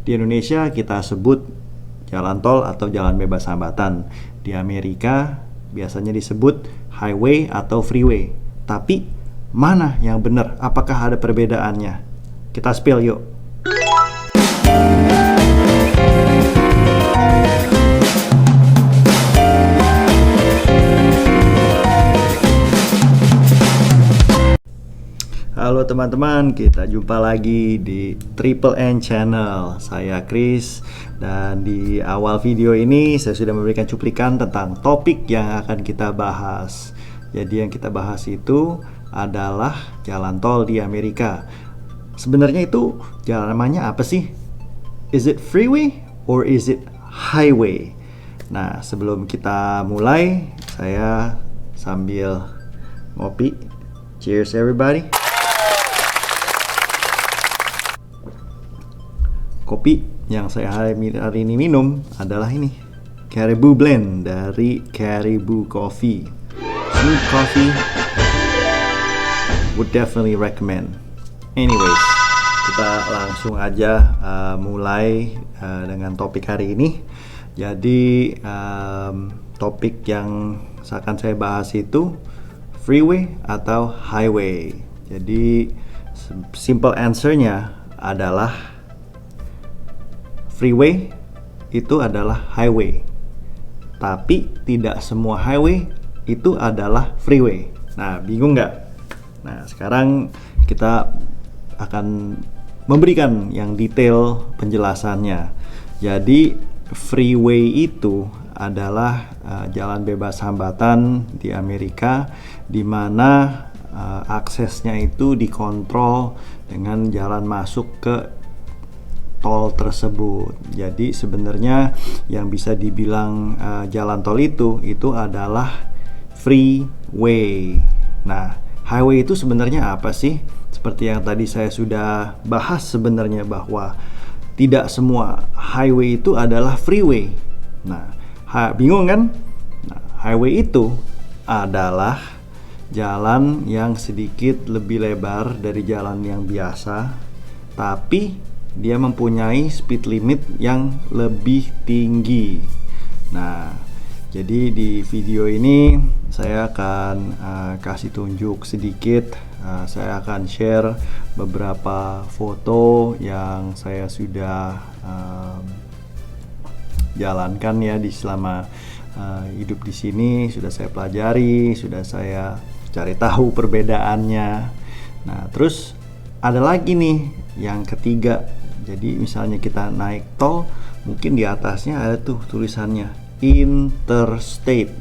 Di Indonesia kita sebut jalan tol atau jalan bebas hambatan. Di Amerika biasanya disebut highway atau freeway. Tapi mana yang benar? Apakah ada perbedaannya? Kita spill yuk. Halo teman-teman, kita jumpa lagi di Triple N Channel. Saya Chris, dan di awal video ini saya sudah memberikan cuplikan tentang topik yang akan kita bahas. Jadi yang kita bahas itu adalah jalan tol di Amerika. Sebenarnya itu jalan namanya apa sih? Is it freeway or is it highway? Nah, sebelum kita mulai, saya sambil ngopi. Cheers everybody. Kopi yang saya hari ini minum adalah ini, Caribou Blend dari Caribou Coffee. Smooth coffee, would definitely recommend. Anyways, kita langsung aja mulai dengan topik hari ini. Jadi topik yang akan saya bahas itu freeway atau highway. Jadi simple answernya adalah freeway itu adalah highway, tapi tidak semua highway itu adalah freeway. Nah, bingung nggak? Nah, sekarang kita akan memberikan yang detail penjelasannya. Jadi, freeway itu adalah jalan bebas hambatan di Amerika, di mana aksesnya itu dikontrol dengan jalan masuk ke tol tersebut. Jadi sebenarnya yang bisa dibilang jalan tol itu adalah freeway. Nah, highway itu sebenarnya apa sih? Seperti yang tadi saya sudah bahas sebenarnya, bahwa tidak semua highway itu adalah freeway. Nah, bingung kan? Nah, highway itu adalah jalan yang sedikit lebih lebar dari jalan yang biasa, tapi dia mempunyai speed limit yang lebih tinggi. Nah, jadi di video ini saya akan kasih tunjuk sedikit. Saya akan share beberapa foto yang saya sudah jalankan ya di selama hidup di sini. Sudah saya pelajari, sudah saya cari tahu perbedaannya. Nah, terus ada lagi nih yang ketiga. Jadi misalnya kita naik tol, mungkin di atasnya ada tuh tulisannya Interstate.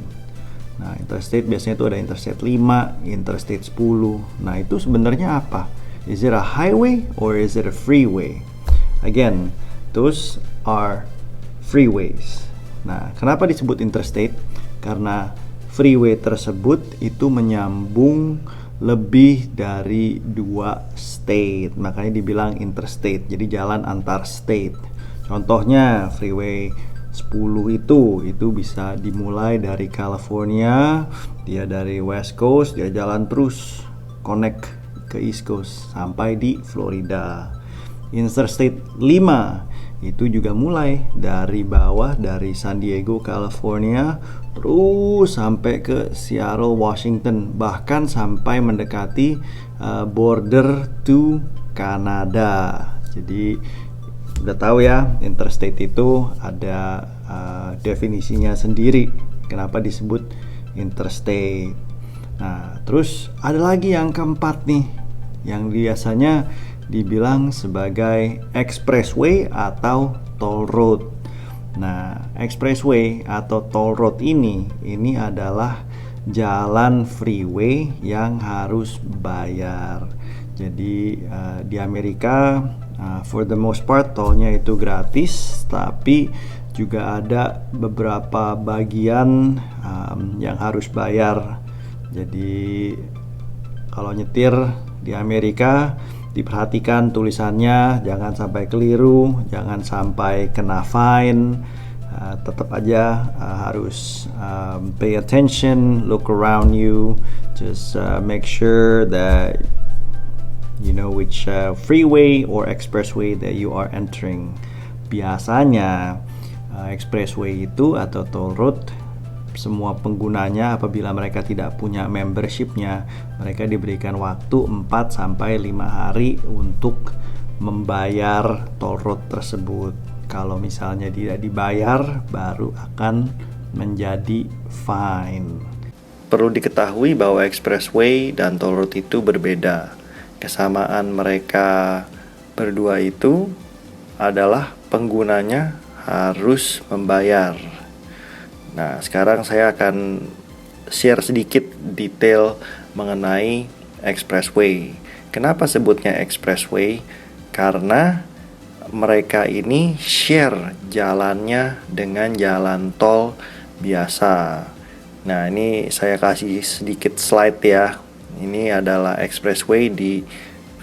Nah, Interstate biasanya tuh ada Interstate 5, Interstate 10. Nah, itu sebenarnya apa? Is it a highway or is it a freeway? Again, those are freeways. Nah, kenapa disebut interstate? Karena freeway tersebut itu menyambung lebih dari 2 state, makanya dibilang interstate. Jadi jalan antar state. Contohnya freeway 10 itu bisa dimulai dari California, dia dari West Coast, dia jalan terus connect ke East Coast sampai di Florida. Interstate 5 itu juga mulai dari bawah, dari San Diego, California, terus sampai ke Seattle, Washington, bahkan sampai mendekati border to Kanada. Jadi udah tahu ya, interstate itu ada definisinya sendiri kenapa disebut interstate. Nah, terus ada lagi yang keempat nih, yang biasanya dibilang sebagai expressway atau toll road. Nah, expressway atau toll road ini adalah jalan freeway yang harus bayar. Jadi di Amerika for the most part tolnya itu gratis, tapi juga ada beberapa bagian yang harus bayar. Jadi kalau nyetir di Amerika, diperhatikan tulisannya, jangan sampai keliru, jangan sampai kena fine. Tetap aja harus pay attention, look around you, just make sure that you know which freeway or expressway that you are entering. biasanya expressway itu atau toll road, semua penggunanya apabila mereka tidak punya membershipnya, mereka diberikan waktu 4-5 hari untuk membayar toll road tersebut. Kalau misalnya tidak dibayar, baru akan menjadi fine. Perlu diketahui bahwa expressway dan toll road itu berbeda. Kesamaan mereka berdua itu adalah penggunanya harus membayar. Nah, sekarang saya akan share sedikit detail mengenai expressway. Kenapa sebutnya expressway? Karena mereka ini share jalannya dengan jalan tol biasa. Nah, ini saya kasih sedikit slide ya. Ini adalah expressway di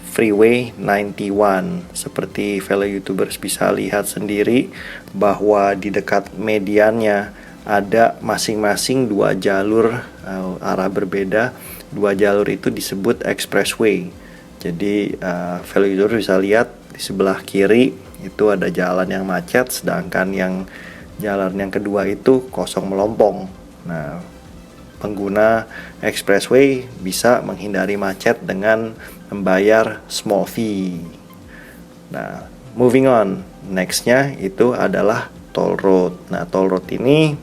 Freeway 91. Seperti fellow YouTubers bisa lihat sendiri bahwa di dekat mediannya ada masing-masing 2 jalur arah berbeda. 2 jalur itu disebut expressway. Jadi fellow YouTubers bisa lihat di sebelah kiri itu ada jalan yang macet, sedangkan yang jalan yang kedua itu kosong melompong. Nah, pengguna expressway bisa menghindari macet dengan membayar small fee. Nah, moving on, nextnya itu adalah toll road. Nah, toll road ini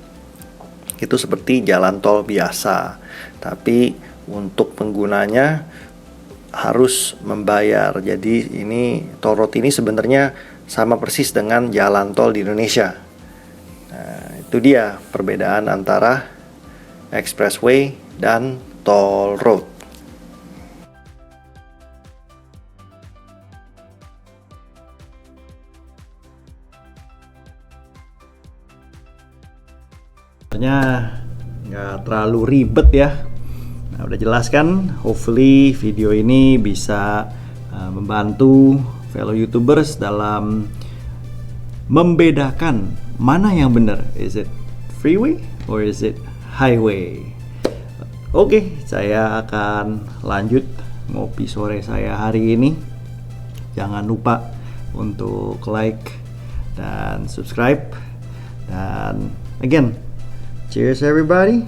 itu seperti jalan tol biasa, tapi untuk penggunanya harus membayar. Jadi ini toll road ini sebenarnya sama persis dengan jalan tol di Indonesia. Nah, itu dia perbedaan antara expressway dan toll road. Nggak terlalu ribet ya. Nah, udah jelas kan? Hopefully video ini bisa membantu fellow YouTubers dalam membedakan mana yang benar. Is it freeway or is it highway? Oke, saya akan lanjut ngopi sore saya hari ini. Jangan lupa untuk like dan subscribe. Dan again, cheers everybody.